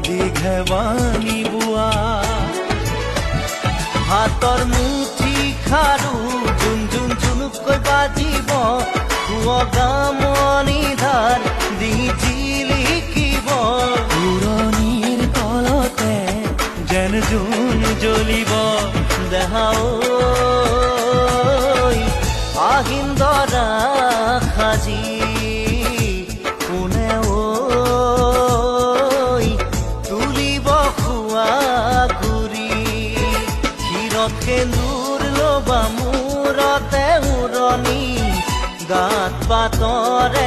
দীঘেবানী বোৱা হাতৰ মুঠি খাৰু জুন জুন জুনুকৈ বাজিব গামনি ধাৰ দি জিলিকিব পুৰণিৰ তলতে যেন জোন জ্বলিব দেহা ঐ আহিন দৰা সাজি কোনে ঐ তুলিব খোৱা গুৰি ক্ষীৰত সেন্দুৰ ল'বা মূৰতে উৰণি গাত পাতৰে